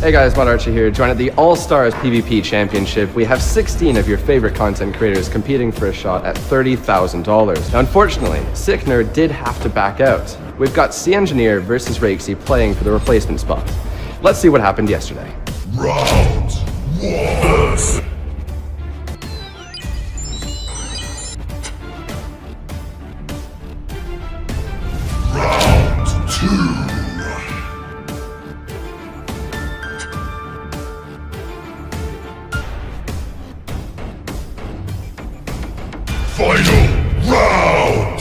Hey guys, Mod Archie here. Join at the All-Stars PvP Championship. We have 16 of your favorite content creators competing for a shot at $30,000. Now unfortunately, Sickner did have to back out. We've got C Engineer versus Rakesy playing for the replacement spot. Let's see what happened yesterday. Round 1. Round 2. Final round!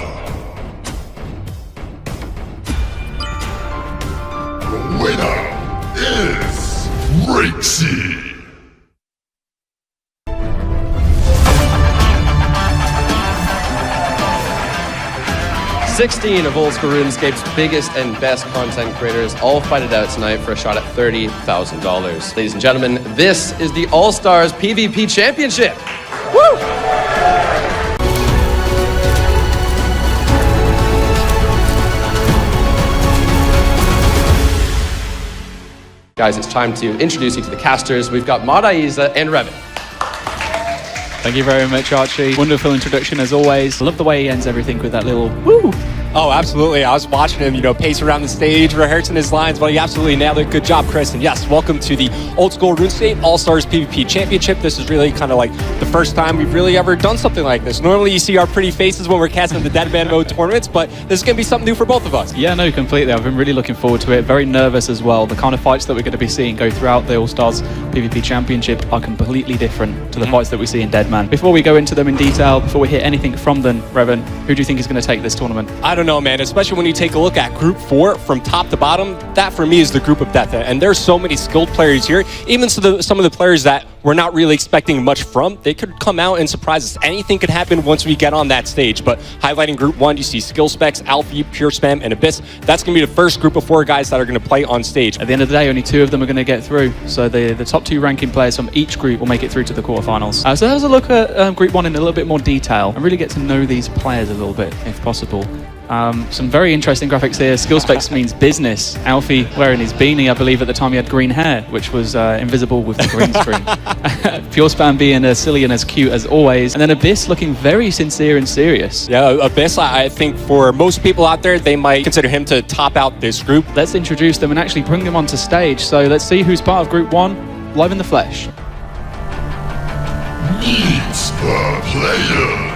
The winner is Rakesy! 16 of old school RuneScape's biggest and best content creators all fight it out tonight for a shot at $30,000. Ladies and gentlemen, this is the All-Stars PvP Championship. Woo! Guys, it's time to introduce you to the casters. We've got Mod Aiza and Revan. Thank you very much, Archie. Wonderful introduction as always. I love the way he ends everything with that little woo. Oh, absolutely. I was watching him, pace around the stage, rehearsing his lines, but he absolutely nailed it. Good job, Chris. And yes, welcome to the Old School RuneScape All-Stars PvP Championship. This is really kind of like the first time we've really ever done something like this. Normally you see our pretty faces when we're casting the Deadman Mode tournaments, but this is going to be something new for both of us. Yeah, no, completely. I've been really looking forward to it. Very nervous as well. The kind of fights that we're going to be seeing go throughout the All-Stars PvP Championship are completely different to the fights that we see in Deadman. Before we go into them in detail, before we hear anything from them, Revan, who do you think is going to take this tournament? I don't know, man, especially when you take a look at Group 4 from top to bottom. That for me is the group of death, and there's so many skilled players here. Even some of the players that we're not really expecting much from, they could come out and surprise us. Anything could happen once we get on that stage, but highlighting Group 1, you see Skill Specs, Alfie, Pure Spam, and Abyss. That's going to be the first group of 4 guys that are going to play on stage. At the end of the day, only 2 of them are going to get through, so the top 2 ranking players from each group will make it through to the quarterfinals. So let's look at Group 1 in a little bit more detail and really get to know these players a little bit, if possible. Some very interesting graphics here. Skill Specs means business. Alfie wearing his beanie, I believe at the time he had green hair, which was invisible with the green screen. Pure Spam being as silly and as cute as always. And then Abyss looking very sincere and serious. Yeah, Abyss, I think for most people out there, they might consider him to top out this group. Let's introduce them and actually bring them onto stage. So let's see who's part of Group 1, live in the flesh. Meet the players.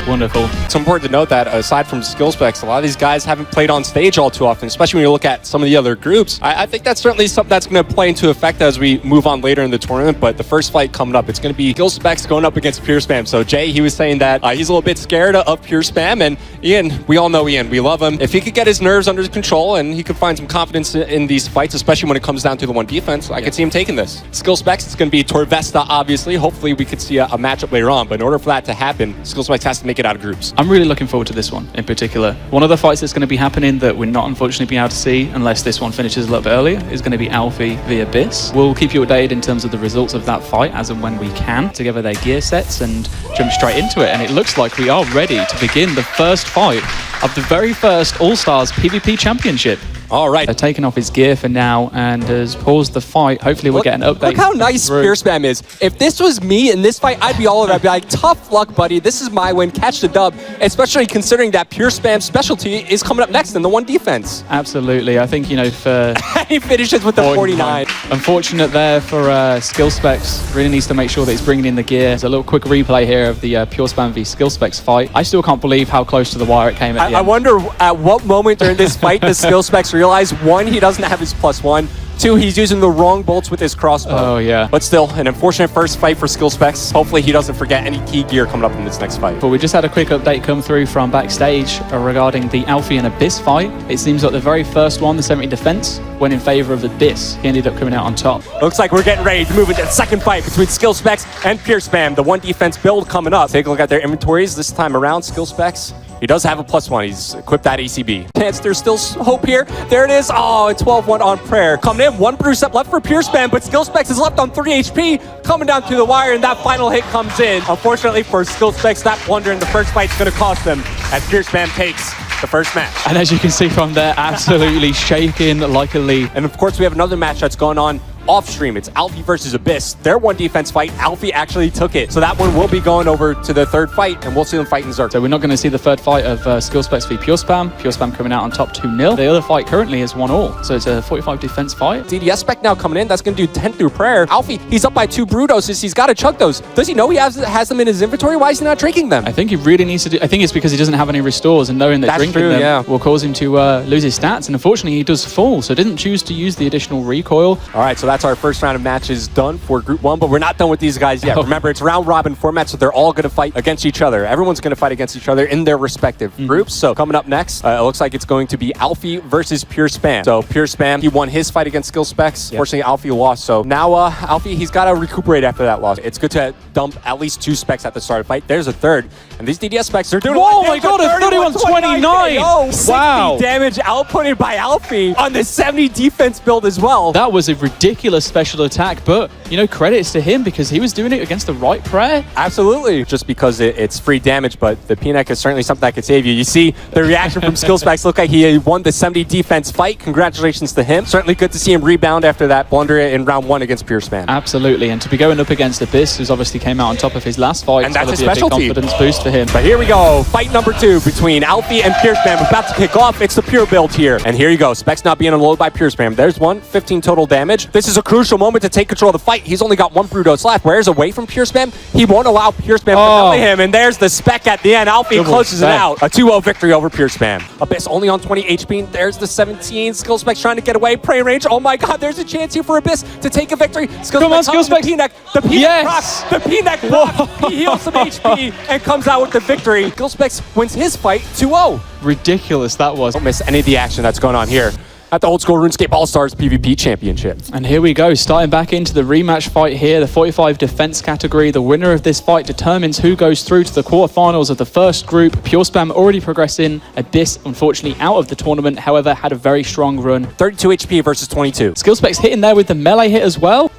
Wonderful. It's important to note that aside from Skill Specs, a lot of these guys haven't played on stage all too often, especially when you look at some of the other groups. I think that's certainly something that's going to play into effect as we move on later in the tournament, but the first fight coming up, it's going to be Skill Specs going up against Pure Spam. So Jay, he was saying that he's a little bit scared of Pure Spam, and Ian, we all know Ian. We love him. If he could get his nerves under control and he could find some confidence in these fights, especially when it comes down to the one defense, I could see him taking this. Skill Specs, it's going to be Torvesta, obviously. Hopefully we could see a matchup later on, but in order for that to happen, Skill Specs has to make it out of groups. I'm really looking forward to this one in particular. One of the fights that's going to be happening that we're not unfortunately being able to see unless this one finishes a little bit earlier is going to be Alfie v Abyss. We'll keep you updated in terms of the results of that fight as and when we can, together their gear sets and jump straight into it. And it looks like we are ready to begin the first fight of the very first All-Stars PvP Championship. All right. Taking off his gear for now and has paused the fight. Hopefully we'll get an update. Look how nice Pure Spam is. If this was me in this fight, I'd be all over it. I'd be like, tough luck, buddy. This is my win. Catch the dub. Especially considering that Pure Spam's specialty is coming up next in the one defense. Absolutely. I think, for... he finishes with the 49. Unfortunate there for Skill Specs. Really needs to make sure that he's bringing in the gear. There's a little quick replay here of the Pure Spam v Skill Specs fight. I still can't believe how close to the wire it came at the end. I wonder at what moment during this fight does Skill Specs realize, 1, he doesn't have his +1. 2, he's using the wrong bolts with his crossbow. Oh, yeah. But still, an unfortunate first fight for Skill Specs. Hopefully he doesn't forget any key gear coming up in this next fight. But we just had a quick update come through from backstage regarding the Alfie and Abyss fight. It seems like the very first one, the 70 defense, went in favor of Abyss. He ended up coming out on top. Looks like we're getting ready to move into the second fight between Skill Specs and Pure Spam. The one defense build coming up. Take a look at their inventories this time around. Skill Specs He does have a +1. He's equipped that ACB. Chance, there's still hope here. There it is. Oh, 12-1 on prayer. Coming in, 1 brew step left for Pure Spam, but Skillspecs is left on 3 HP. Coming down to the wire, and that final hit comes in. Unfortunately for Skillspecs, that blunder in the first fight's going to cost them, as Pure Spam takes the first match. And as you can see from there, absolutely shaking like a leaf. And of course, we have another match that's going on off stream. It's Alfie versus Abyss. Their one defense fight, Alfie actually took it. So that one will be going over to the third fight, and we'll see them fight in Zerk. So we're not going to see the third fight of Skillspecs v Pure Spam. Pure Spam coming out on top 2-0. The other fight currently is 1-1. So it's a 45 defense fight. DDS spec now coming in. That's going to do 10 through prayer. Alfie, he's up by 2 brew doses. He's got to chug those. Does he know he has them in his inventory? Why is he not drinking them? I think he really needs to do. I think it's because he doesn't have any restores, and knowing that That's drinking true, them yeah. will cause him to lose his stats. And unfortunately, he does fall, so didn't choose to use the additional recoil. All right, so that's our first round of matches done for Group 1, but we're not done with these guys yet. Remember, it's round robin format, so they're all going to fight against each other. Everyone's going to fight against each other in their respective groups. So coming up next, it looks like it's going to be Alfie versus Pure Spam. So Pure Spam, he won his fight against Skillspecs. Fortunately, Alfie lost. So now Alfie, he's got to recuperate after that loss. It's good to dump at least 2 specs at the start of the fight. There's a third. And these DDS specs, they're doing Oh my god, a 31-29! Oh, 60 Wow. damage outputted by Alfie on the 70 defense build as well. That was a ridiculous special attack, but, you know, credits to him because he was doing it against the right prayer. Absolutely. Just because it's free damage, but the P-neck is certainly something that could save you. You see the reaction from Skillspecs. Look like he won the 70 defense fight. Congratulations to him. Certainly good to see him rebound after that blunder in round 1 against Pure Spam. Absolutely, and to be going up against Abyss, who's obviously came out on top of his last fight, And that's it's his gotta be a big specialty. confidence boost for him. But here we go. Fight number 2 between Alfie and Pure Spam. About to kick off. It's the Pure build here. And here you go. Specs not being unloaded by Pure Spam. There's 15 total damage. This is a crucial moment to take control of the fight. He's only got 1 brew dose left. Whereas away from Pure Spam, he won't allow Pure Spam to melee him. And there's the spec at the end. Alfie closes it out. A 2-0 victory over Pure Spam. Abyss only on 20 HP. There's the 17. Skillspecs trying to get away. Prey range. Oh my god, there's a chance here for Abyss to take a victory. Come on, Skillspecs. The P-neck. The P-neck Yes. procs. The P-neck procs. He heals some HP and comes out with the victory. Skillspecs wins his fight 2-0. Ridiculous that was. Don't miss any of the action that's going on here at the Old School RuneScape All-Stars PvP Championship. And here we go, starting back into the rematch fight here, the 45 defense category. The winner of this fight determines who goes through to the quarterfinals of the first group. Pure Spam already progressing. Abyss, unfortunately, out of the tournament, however, had a very strong run. 32 HP versus 22. Skillspecs hitting there with the melee hit as well.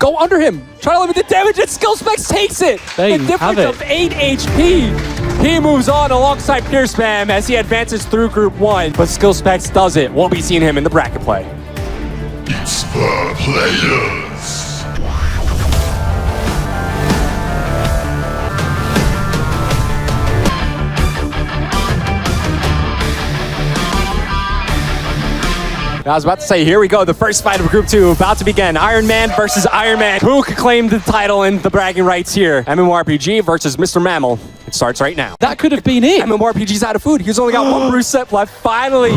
Go under him. Try to limit the damage, and Skillspecs takes it. There you The difference have it. of 8 HP. He moves on alongside Pure Spam as he advances through Group 1. But Skillspecs does it. We'll be seeing him in the bracket play. It's the players. I was about to say, here we go. The first fight of Group 2 about to begin. Iron Man versus Iron Man. Who could claim the title and the bragging rights here? MMORPG versus Mr. Mammal. It starts right now. That could have been it. MMORPG's out of food. He's only got 1 brew set left. Finally,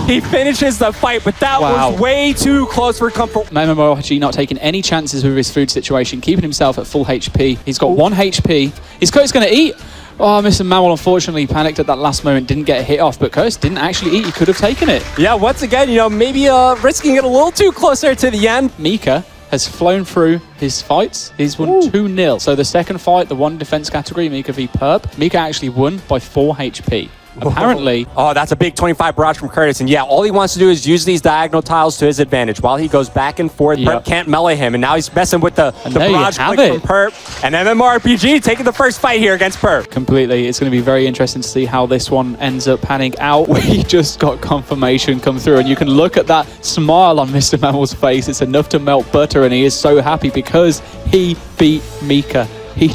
he finishes the fight, but that was way too close for comfort. MMORPG not taking any chances with his food situation, keeping himself at full HP. He's got 1 HP. His Curtis going to eat. Oh, Mr. Mammal unfortunately panicked at that last moment, didn't get a hit off, but Curtis didn't actually eat. He could have taken it. Yeah, once again, maybe risking it a little too close there to the end. Mika has flown through his fights. He's won 2-0. So the second fight, the 1 defense category, Mika v Perp, Mika actually won by 4 HP. Apparently. Oh, that's a big 25 barrage from Curtis. And yeah, all he wants to do is use these diagonal tiles to his advantage. While he goes back and forth, Perp can't melee him. And now he's messing with the barrage click from Perp. And MMORPG taking the first fight here against Perp. Completely. It's going to be very interesting to see how this one ends up panning out. We just got confirmation come through. And you can look at that smile on Mr. Mammal's face. It's enough to melt butter. And he is so happy because he beat Mika. He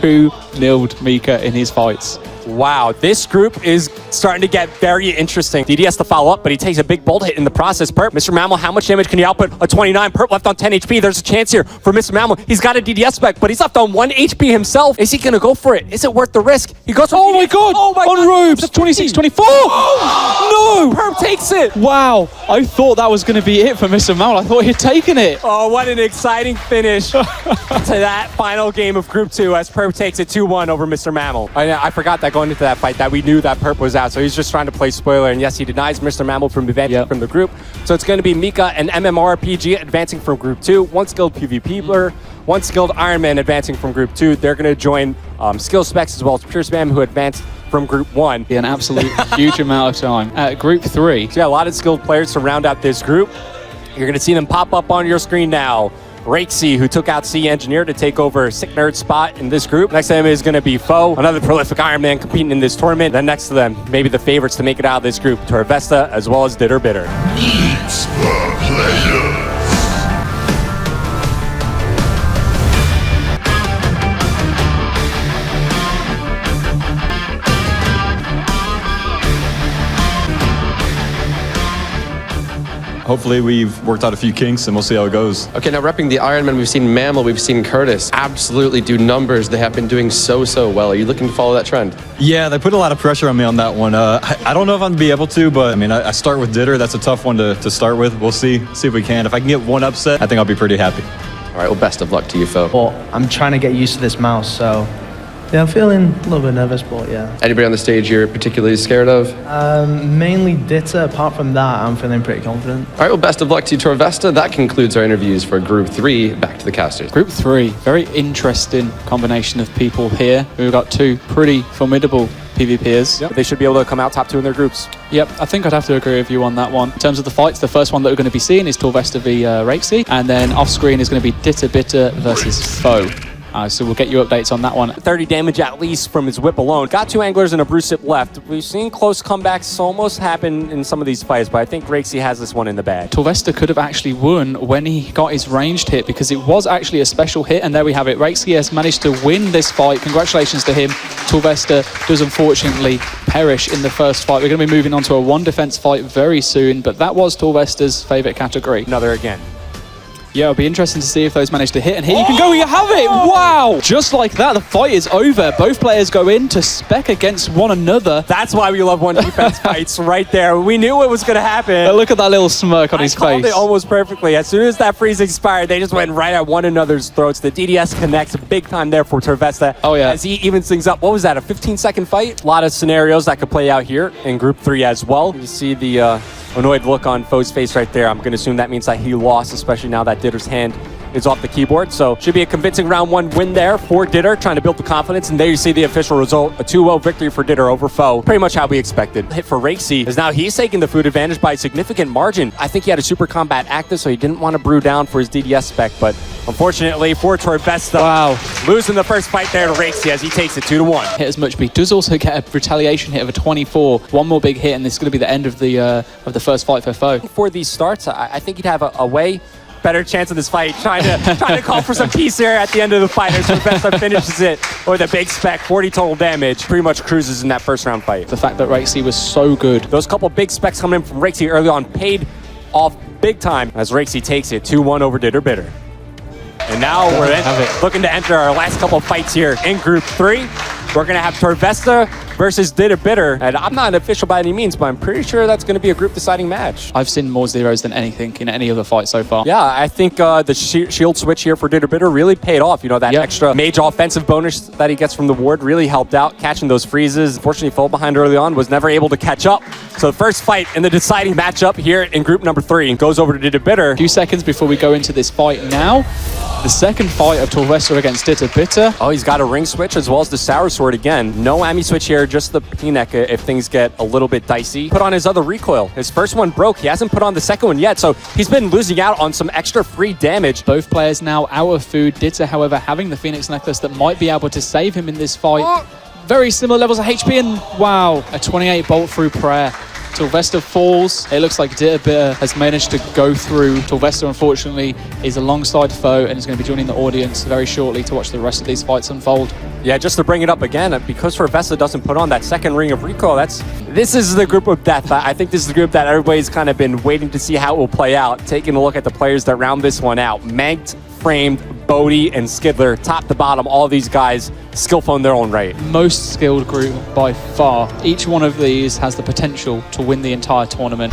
2-0'd Mika in his fights. Wow, this group is starting to get very interesting. DDS to follow up, but he takes a big bolt hit in the process. Perp, Mr. Mammal, how much damage can he output? A 29. Perp left on 10 HP. There's a chance here for Mr. Mammal. He's got a DDS spec, but he's left on 1 HP himself. Is he going to go for it? Is it worth the risk? He goes for Oh my god! Oh my on god! Rubes! 26, 24! Oh! No! Perp takes it! Wow! I thought that was going to be it for Mr. Mammal. I thought he'd taken it. Oh, what an exciting finish to that final game of Group 2 as Perp takes it 2-1 over Mr. Mammal. I forgot that going into that fight that we knew that Perp was out, so he's just trying to play spoiler. And yes, he denies Mr. Mammal from advancing from the group. So it's going to be Mika and MMORPG advancing from Group 2. 1 skilled PvPer, 1 skilled Iron Man advancing from Group 2. They're going to join Skillspecs as well as Pure Spam, who advanced from Group 1. Be an absolute huge amount of time. Group 3. So yeah, a lot of skilled players to round out this group. You're going to see them pop up on your screen now. Rakesy, who took out C Engineer to take over Sick Nerd's spot in this group. Next to him is going to be Foe, another prolific Ironman competing in this tournament. Then next to them, maybe the favorites to make it out of this group, Torvesta, as well as Ditter Bitter. Each per player. Hopefully we've worked out a few kinks and we'll see how it goes. Okay, now repping the Ironman, we've seen Mammal, we've seen Curtis absolutely do numbers. They have been doing so well. Are you looking to follow that trend? Yeah, they put a lot of pressure on me on that one. I don't know if I'm going to be able to, but I mean, I start with Ditter. That's a tough one to start with. We'll see if we can. If I can get one upset, I think I'll be pretty happy. All right, well, best of luck to you, Foe. But I'm trying to get used to this mouse, so yeah, I'm feeling a little bit nervous, but yeah. Anybody on the stage you're particularly scared of? Mainly Ditter. Apart from that, I'm feeling pretty confident. All right, well, best of luck to you, Torvesta. That concludes our interviews for Group 3. Back to the casters. Group 3, very interesting combination of people here. We've got two pretty formidable PvPers. Yep. They should be able to come out top 2 in their groups. Yep, I think I'd have to agree with you on that one. In terms of the fights, the first one that we're going to be seeing is Torvesta v Rakesy, and then off screen is going to be Ditter Bitter versus Foe. So we'll get you updates on that one. 30 damage at least from his whip alone. Got 2 anglers and a Bruce Sip left. We've seen close comebacks almost happen in some of these fights, but I think Rakesy has this one in the bag. Torvesta could have actually won when he got his ranged hit because it was actually a special hit, and there we have it. Rakesy has managed to win this fight. Congratulations to him. Torvesta does unfortunately perish in the first fight. We're going to be moving on to a 1 defense fight very soon, but that was Torvesta's favorite category. Another again. Yeah, it'll be interesting to see if those manage to hit. And here you can go, you have it! Wow! Just like that, the fight is over. Both players go in to spec against one another. That's why we love 1 defense fights right there. We knew what was going to happen. But look at that little smirk on his called face. It almost perfectly. As soon as that freeze expired, they just went right at one another's throats. The DDS connects big time there for Torvesta. Oh, yeah. As he evens things up. What was that, a 15-second fight? A lot of scenarios that could play out here in Group 3 as well. You see the annoyed look on Foe's face right there. I'm going to assume that means that he lost, especially now that Ditter's hand is off the keyboard. So should be a convincing round 1 win there for Ditter, trying to build the confidence. And there you see the official result, a 2-0 victory for Ditter over Foe. Pretty much how we expected. Hit for Rakesy is now he's taking the food advantage by a significant margin. I think he had a super combat active, so he didn't want to brew down for his DDS spec, but unfortunately for Torvesta, wow, losing the first fight there to Rakesy as he takes it 2-1. Hit as much, but he does also get a retaliation hit of a 24. One more big hit, and this is going to be the end of the first fight for Foe. For these starts, I think he'd have a way better chance of this fight, trying to call for some peace here at the end of the fight. As Torvesta finishes it with a big spec, 40 total damage, pretty much cruises in that first round fight. The fact that Rakesy was so good. Those couple big specs coming in from Rakesy early on paid off big time as Rakesy takes it 2-1 over Ditter Bitter. And now we're looking to enter our last couple fights here in Group 3. We're going to have Torvesta versus Ditter Bitter. And I'm not an official by any means, but I'm pretty sure that's going to be a group deciding match. I've seen more zeros than anything in any other fight so far. Yeah, I think the shield switch here for Ditter Bitter really paid off. You know, that extra mage offensive bonus that he gets from the ward really helped out, catching those freezes. Unfortunately, fell behind early on, was never able to catch up. So the first fight in the deciding matchup here in group number 3 goes over to Ditter Bitter. A few seconds before we go into this fight now. The second fight of Torvesta against Ditter Bitter. Oh, he's got a ring switch as well as the sour sword again. No Ami switch here, just the P-neck if things get a little bit dicey. Put on his other recoil. His first one broke. He hasn't put on the second one yet, so he's been losing out on some extra free damage. Both players now out of food. Ditter, however, having the Phoenix necklace that might be able to save him in this fight. Very similar levels of HP, and wow, a 28 bolt through prayer. Torvesta falls. It looks like Ditter Bitter has managed to go through. Torvesta, unfortunately, is alongside Foe and is going to be joining the audience very shortly to watch the rest of these fights unfold. Yeah, just to bring it up again, because Torvesta doesn't put on that second ring of recoil, this is the group of death. I think this is the group that everybody's kind of been waiting to see how it will play out. Taking a look at the players that round this one out. Manked, Framed, Bodie, and Skidler, top to bottom, all of these guys skillful in their own right. Most skilled group by far. Each one of these has the potential to win the entire tournament.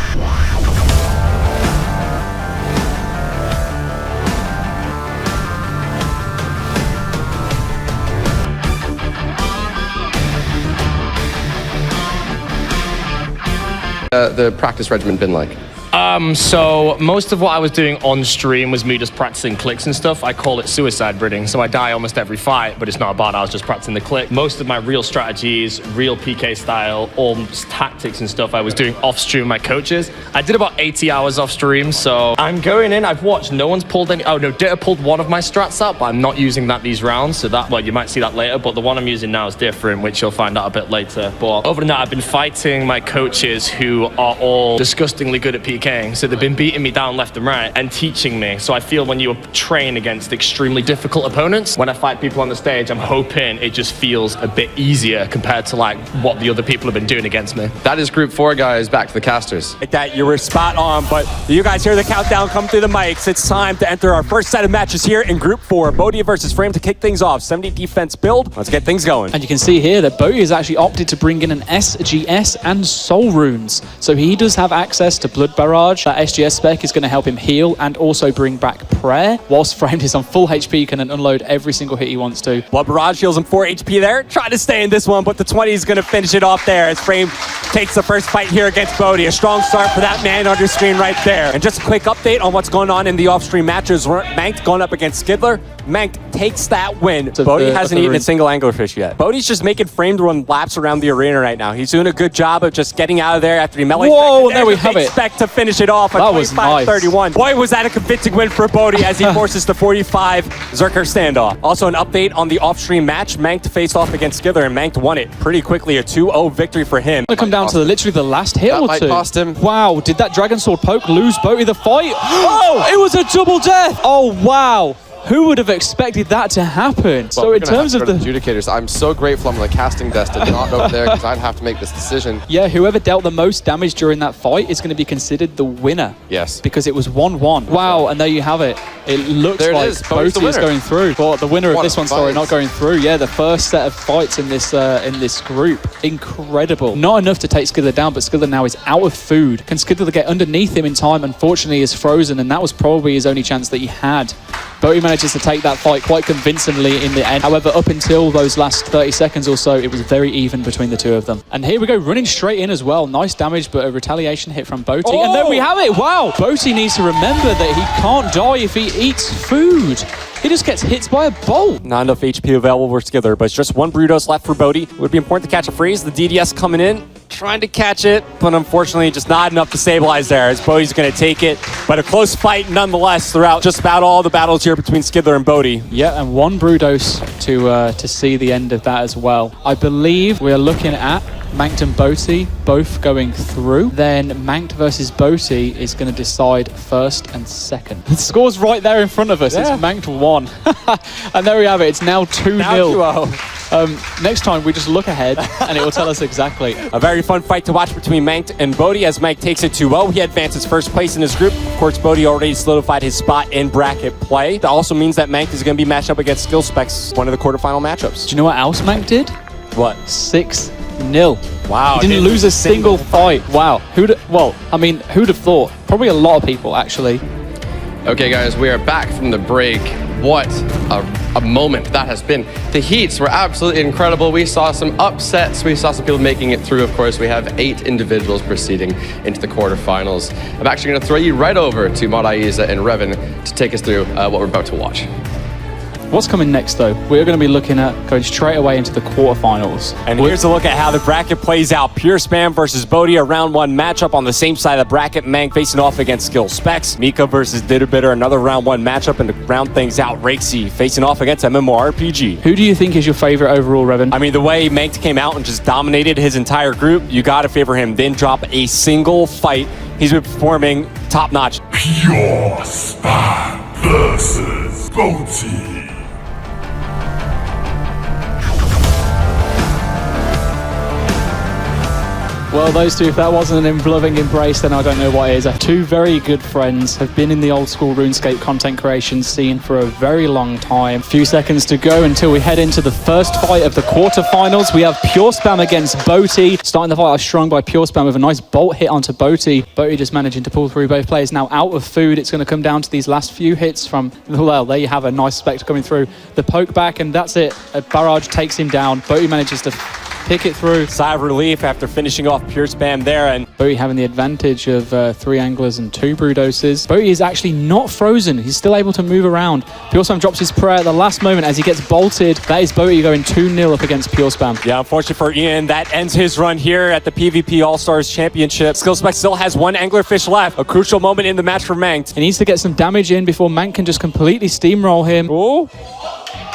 The practice regimen been like? So most of what I was doing on stream was me just practicing clicks and stuff. I call it suicide breeding. So I die almost every fight, but it's not bad. I was just practicing the click. Most of my real strategies, real PK style, all tactics and stuff I was doing off stream with my coaches. I did about 80 hours off stream. So I'm going in, I've watched, no one's pulled any, oh no, Ditter pulled one of my strats up, but I'm not using that these rounds. So that, well, you might see that later, but the one I'm using now is different, which you'll find out a bit later. But other than that, I've been fighting my coaches who are all disgustingly good at PKing. So they've been beating me down left and right and teaching me. So I feel when you train against extremely difficult opponents, when I fight people on the stage, I'm hoping it just feels a bit easier compared to like what the other people have been doing against me. That is Group 4, guys. Back to the casters. Like that, you were spot on, but you guys hear the countdown come through the mics. It's time to enter our first set of matches here in Group 4. Bodhi versus Frame to kick things off. 70 defense build. Let's get things going. And you can see here that Bodhi has actually opted to bring in an SGS and Soul Runes. So he does have access to Blood Barrage. That SGS spec is going to help him heal and also bring back Prayer. Whilst Framed is on full HP, he can then unload every single hit he wants to. Blood Barrage heals him 4 HP there. Trying to stay in this one, but the 20 is going to finish it off there as Frame takes the first fight here against Bodhi. A strong start for that man under screen right there. And just a quick update on what's going on in the off-stream matches. Mankt going up against Skidler. Mankt takes that win. So Bodhi hasn't eaten a single anglerfish yet. Bodhi's just making Framed run laps around the arena right now. He's doing a good job of just getting out of there after he melee. Whoa, there we have it. Expect to finish it off at That was nice. 25-31. Boy, was that a convincing win for Bodhi as he forces the 45 Zerker standoff. Also an update on the off-stream match. Mankt faced off against Skidler and Mankt won it pretty quickly. A 2-0 victory for him. Gonna come down to literally the last hit That or might two. cost him. Wow, did that Dragon Sword poke lose Bodhi the fight? Oh, it was a double death. Oh, wow. Who would have expected that to happen? Well, So in terms of the adjudicators, I'm so grateful I'm on the casting desk to not over there because I'd have to make this decision. yeah, whoever dealt the most damage during that fight is going to be considered the winner. Yes. Because it was 1-1. Wow, and there you have it. It looks There it like is. Bodhi's the Bodhi is winner. going through. But the winner of What this a one, sorry, fight. not going through. Yeah, the first set of fights in this group. Incredible. Not enough to take Skidler down, but Skidler now is out of food. Can Skidler get underneath him in time? Unfortunately, he is frozen, and that was probably his only chance that he had. Bodhi manages to take that fight quite convincingly in the end. However, up until those last 30 seconds or so, it was very even between the two of them. And here we go, running straight in as well. Nice damage, but a retaliation hit from Boti. And there we have it. Wow. Boti needs to remember that he can't die if he eats food. He just gets hit by a bolt. Not enough HP available for Skidler, but it's just one Brutos left for Bodhi. It would be important to catch a freeze. The DDS coming in, trying to catch it, but unfortunately just not enough to stabilize there as Bodhi's going to take it. But a close fight nonetheless throughout just about all the battles here between Skidler and Bodhi. Yeah, and one Brudos to see the end of that as well. I believe we are looking at Mankt and Boti both going through. Then Mankt versus Boti is going to decide first and second. The score's right there in front of us. Yeah. It's Mankt 1. And there we have it. It's now 2-0. Now 2-0. Next time we just look ahead and it will tell us exactly. A very fun fight to watch between Mankt and Bodhi as Mankt takes it 2-0. He advances first place in his group. Of course, Bodhi already solidified his spot in bracket play. That also means that Mankt is going to be matched up against Skill Specs, one of the quarterfinal matchups. Do you know what else Mankt did? What? 6-0. Wow. He didn't lose a single fight. Wow. who'd have thought? Probably a lot of people, actually. Okay, guys, we are back from the break. What a moment that has been. The heats were absolutely incredible. We saw some upsets. We saw some people making it through. Of course, we have 8 individuals proceeding into the quarterfinals. I'm actually going to throw you right over to Madaiza and Revan to take us through what we're about to watch. What's coming next, though? We're going to be looking at going straight away into the quarterfinals. And here's a look at how the bracket plays out. Pure Spam versus Bodhi, a round 1 matchup on the same side of the bracket. Mank facing off against Skill Specs. Mika versus Ditterbitter, another round 1 matchup. And to round things out, Rakesy facing off against MMORPG. Who do you think is your favorite overall, Revan? I mean, the way Mank came out and just dominated his entire group, you got to favor him. Didn't drop a single fight. He's been performing top-notch. Pure Spam versus Boti. Well, those two, if that wasn't an loving embrace, then I don't know what is. Two very good friends, have been in the old school RuneScape content creation scene for a very long time. Few seconds to go until we head into the first fight of the quarterfinals. We have Pure Spam against Boti. Starting the fight off strong by Pure Spam with a nice bolt hit onto Boti. Boti just managing to pull through. Both players now out of food. It's going to come down to these last few hits from, well, there you have a nice spectre coming through. The poke back, and that's it. A barrage takes him down. Boti manages to pick it through. Sigh of relief after finishing off pure spam there. And Boaty having the advantage of 3 anglers and 2 brew doses. Boaty is actually not frozen. He's still able to move around. Pure Spam drops his prayer at the last moment as he gets bolted. That is Boaty going 2-0 up against Pure Spam. yeah, unfortunately for Ian, that ends his run here at the PvP All-Stars Championship. Skillspec still has 1 anglerfish left. A crucial moment in the match for Manked. He needs to get some damage in before Mank can just completely steamroll him. Oh,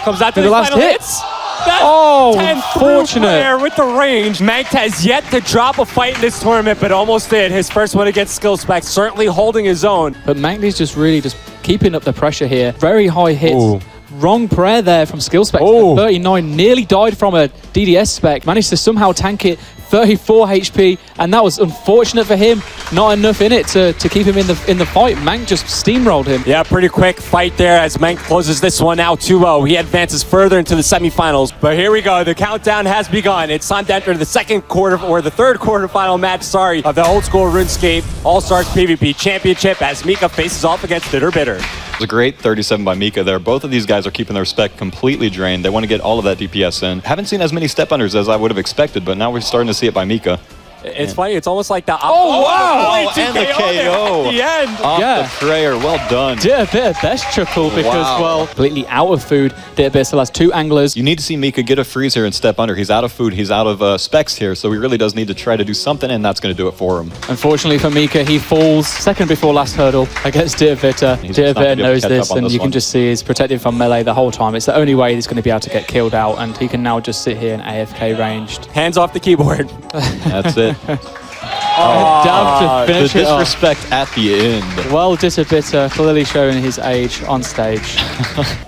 comes out to the the last final hit. hits. That Oh, 10 unfortunate. player with the range. Manked has yet to drop a fight in this tournament, but almost did. His first one against Skillspec, certainly holding his own. But Mank is really just keeping up the pressure here. Very high hits. Ooh. Wrong prayer there from Skillspec. Oh. 39 nearly died from a DDS spec. Managed to somehow tank it. 34 HP, and that was unfortunate for him. Not enough in it to keep him in the fight. Mank just steamrolled him. Yeah, pretty quick fight there as Mank closes this one out 2-0. He advances further into the semifinals. But here we go. The countdown has begun. It's time to enter the third quarterfinal match, of the old school RuneScape All-Stars PvP Championship as Mika faces off against Bitter Bitter. It was a great 37 by Mika there. Both of these guys are keeping their spec completely drained. They want to get all of that DPS in. Haven't seen as many step unders as I would have expected, but now we're starting to see it by Mika. It's funny. It's almost like the... wow! Oh, and the KO. At the end. Off Yeah. the prayer. Well done. Did a bit of best chuckle because, Wow. well, completely out of food. Did a bit, still has 2 anglers. You need to see Mika get a freeze here and step under. He's out of food. He's out of specs here, so he really does need to try to do something, and that's going to do it for him. Unfortunately for Mika, he falls second before last hurdle against Dirvita. He's just not Dirvita gonna be able to knows catch this, up on and this you can one. just see he's protected from melee the whole time. It's the only way he's going to be able to get killed out, and he can now just sit here in AFK ranged. Hands off the keyboard. That's it. Dav to The finish it off. disrespect at the end. Well, Dirvita clearly showing his age on stage.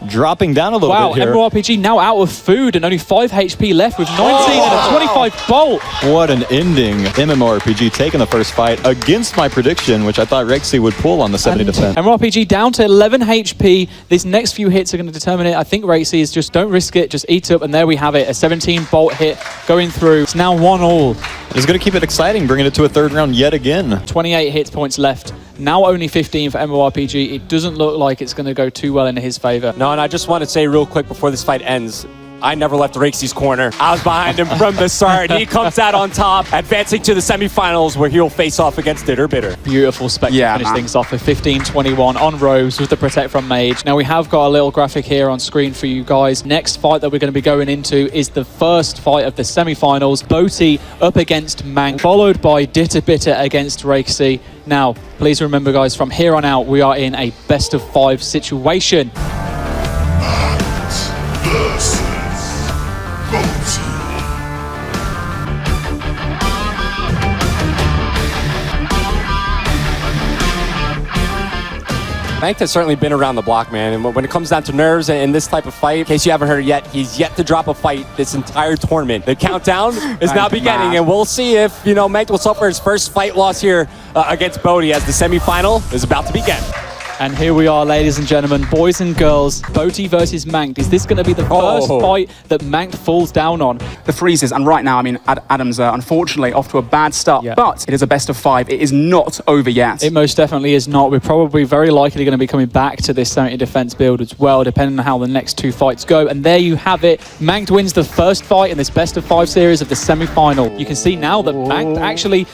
Dropping down a little Wow, bit here. Emerald RPG now out of food and only 5 HP left with 19 and a 25 bolt. What an ending. MMORPG taking the first fight against my prediction, which I thought Rexy would pull on the 70 defense. Emerald RPG down to 11 HP. These next few hits are going to determine it. I think Racy is just don't risk it, just eat up, and there we have it. A 17 bolt hit going through. It's now 1-all. It's going to keep it exciting, bringing it to a third round yet again. 28 hit points left. Now only 15 for Emerald RPG. It doesn't look like it's going to go too well into his favor. No, and I just want to say real quick before this fight ends, I never left Rixie's corner. I was behind him from the start. He comes out on top, advancing to the semifinals where he'll face off against Bitter Bitter. Beautiful spec to finish things off with 15-21 on Rose with the Protect from Mage. Now we have got a little graphic here on screen for you guys. Next fight that we're going to be going into is the first fight of the semifinals. Boaty up against Mank, followed by Bitter against Rakesy. Now, please remember guys, from here on out, we are in a best of 5 situation. versus Boaty. Mank has certainly been around the block, man. And when it comes down to nerves and this type of fight, in case you haven't heard it yet, he's yet to drop a fight this entire tournament. The countdown is now beginning, and we'll see if, Mank will suffer his first fight loss here against Boaty as the semifinal is about to begin. And here we are, ladies and gentlemen, boys and girls, Boaty versus Mank. Is this going to be the first fight that Mank falls down on? The freezes, and right now, I mean, Adam's unfortunately off to a bad start, but it is a best of 5. It is not over yet. It most definitely is not. We're probably very likely going to be coming back to this 70 defense build as well, depending on how the next 2 fights go. And there you have it. Mank wins the first fight in this best of 5 series of the semi-final. You can see now that Mank actually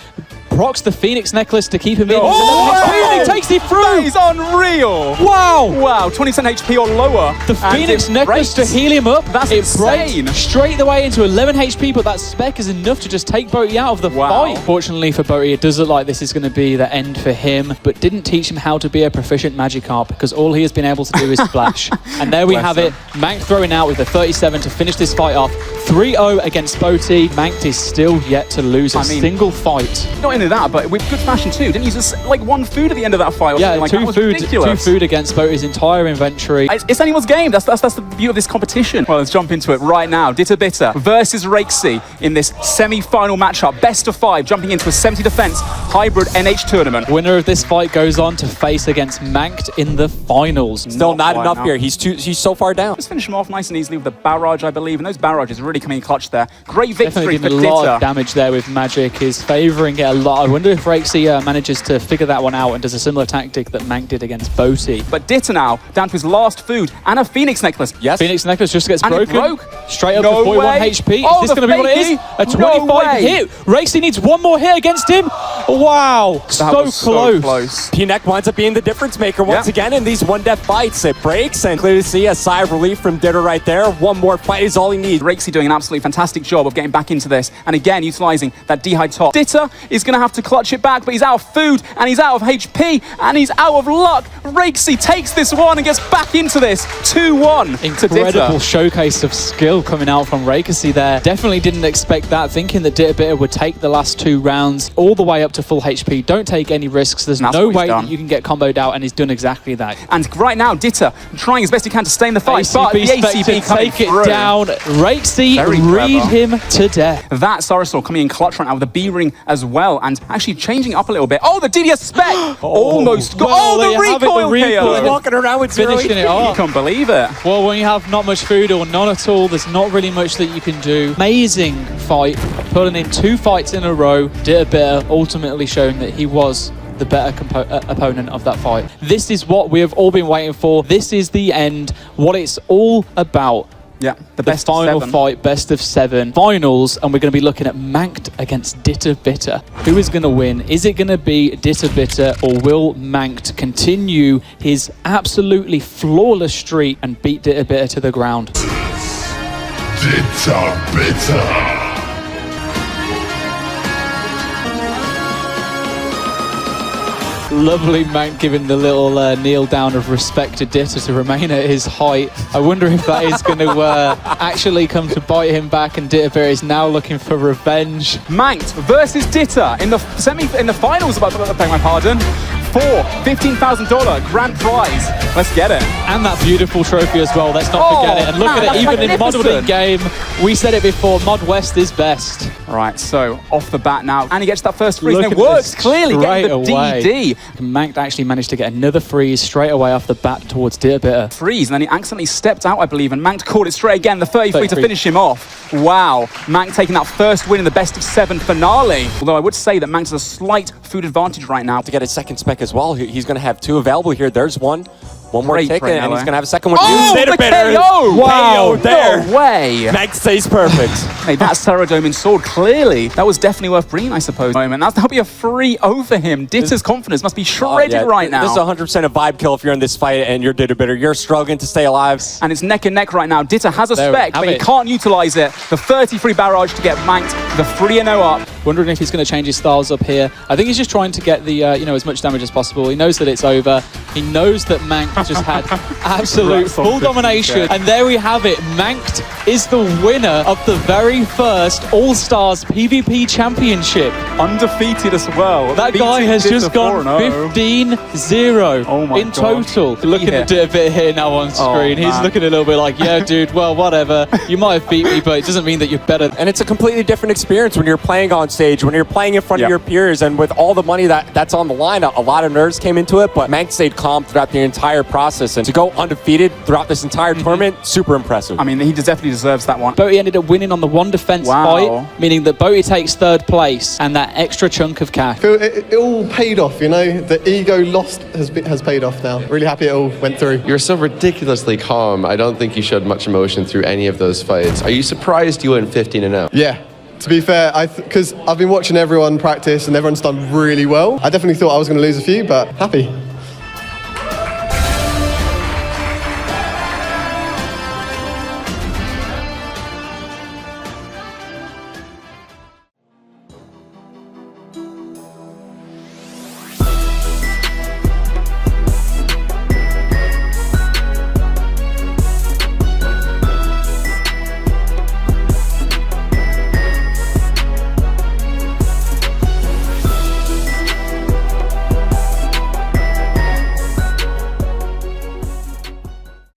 procs the Phoenix necklace to keep him in. He takes it through. That is unreal. Wow. Wow, 20% HP or lower. The Phoenix necklace to heal him up. That's it insane. breaks straight away into 11 HP, but that spec is enough to just take Boaty out of the fight. Fortunately for Boaty, it does look like this is going to be the end for him, but didn't teach him how to be a proficient Magikarp because all he has been able to do is splash. And there we have it. Mank throwing out with the 37 to finish this fight off. 3-0 against Boaty. Mank is still yet to lose a single fight. Not only that, but with good fashion too. Didn't use like 1 food at the end of that fight. Or Yeah, something like that. two food against Boaty's entire inventory. It's anyone's game. That's the beauty of this competition. Well, let's jump into it right now. Bitter versus Rakesy in this semi-final matchup. Best of 5, jumping into a 70 defense hybrid NH tournament. Winner of this fight goes on to face against Mank in the finals. Still not enough here. He's so far down. Let's finish him off nice and easily with a barrage, I believe. And those barrages really coming in clutch there. Great victory Definitely for doing a lot of Ditter. damage there with magic. Is favouring it a lot but I wonder if Rexy manages to figure that one out and does a similar tactic that Mank did against Boaty. But Ditter now, down to his last food and a Phoenix necklace. Yes. Phoenix necklace just gets And it broken. broke. Straight up No to 41 way. HP. Oh, Is this the going to be what it is? fakey. A 25 No way. hit. Rexy needs one more hit against him. Wow. That So was close. So close. P-Neck winds up being the difference maker once again in these one-death fights. It breaks, and clearly see a sigh of relief from Ditter right there. One more fight is all he needs. Rexy doing an absolutely fantastic job of getting back into this, and again utilizing that D-high top. Ditter is going to have to clutch it back, but he's out of food, and he's out of HP, and he's out of luck. Rexy takes this one and gets back into this. 2-1 to Ditter. Incredible showcase of skill coming out from Rexy there. Definitely didn't expect that, thinking that Ditter would take the last 2 rounds all the way up to full HP. Don't take any risks. There's no way that you can get comboed out, and he's done exactly that. And right now, Ditter trying as best he can to stay in the fight, but the ACB coming take it through. down. Rexy Very read clever. him to death. That Sorosol coming in clutch right now with a B-ring as well, and actually changing up a little bit. Oh, the DDS spec! Almost got. well, Oh, there the you have it, recoil the recoil. KO. Walking around with zero Finishing it You off. can't believe it. Well, when you have not much food or none at all, there's not really much that you can do. Amazing fight, pulling in 2 fights in a row. Ditter ultimately showing that he was the better opponent of that fight. This is what we have all been waiting for. This is the end, what it's all about. Yeah, the The best of final 7. fight, best of 7 finals, and we're going to be looking at Manked against Ditter Bitter. Who is going to win? Is it going to be Ditter Bitter, or will Manked continue his absolutely flawless streak and beat Ditter Bitter to the ground? Ditter Bitter. Lovely Mank giving the little kneel down of respect to Ditter to remain at his height. I wonder if that is going to actually come to bite him back, and Ditter Bitter is now looking for revenge. Manked versus Ditter in the finals. About to beg my pardon. For $15,000 grand prize. Let's get it. And that beautiful trophy as well, let's not forget it. And look at it, even in modeling game, we said it before, Mod West is best. Right, so off the bat now, and he gets that first freeze, Look and it at works this clearly, getting the straight away. DD. Mank actually managed to get another freeze straight away off the bat towards Ditter Bitter. Freeze, and then he accidentally stepped out, I believe, and Mank caught it straight again, the 33 to 33. finish him off. Wow, Mank taking that first win in the best of 7 finale. Although I would say that Mank has a slight food advantage right now. To get his second spec as well, he's going to have 2 available here. There's one more Great ticket, right now, and he's eh? going to have a second one. Oh, Ditter the Bitter. KO! Wow, there. No way! Max stays perfect. Hey, that Ceradome sword, clearly, that was definitely worth bringing, I suppose. That'll be a 3-0 for him. Ditter's confidence must be shredded right now. This is 100% a vibe kill if you're in this fight and you're Ditter Bitter. You're struggling to stay alive. And it's neck and neck right now. Ditter has a There we spec, have but he it. can't utilize it. The 33 barrage to get Manked, the 3-0 up. Wondering if he's going to change his styles up here. I think he's just trying to get the as much damage as possible. He knows that it's over. He knows that Mank just had absolute full domination. And there we have it. Manked is the winner of the very first All-Stars PvP Championship. Undefeated as well. That guy has just gone 15-0 Oh my in God. total. Looking at Ditter Bitter here now on screen. He's man. looking a little bit like, yeah, dude, well, whatever. You might have beat me, but it doesn't mean that you're better. And it's a completely different experience when you're playing on stage, when you're playing in front of your peers, and with all the money that's on the line. A lot of nerves came into it, but Mank stayed calm throughout the entire process. And to go undefeated throughout this entire tournament, super impressive. I mean, he definitely deserves that one. Boaty ended up winning on the 1 defense Wow. fight, meaning that Boaty takes 3rd place and that extra chunk of cash. It all paid off, you know. The ego lost has paid off now. Really happy it all went through. You're so ridiculously calm. I don't think you showed much emotion through any of those fights. Are you surprised you went 15-0? Yeah. To be fair, because I've been watching everyone practice and everyone's done really well. I definitely thought I was going to lose a few, but happy.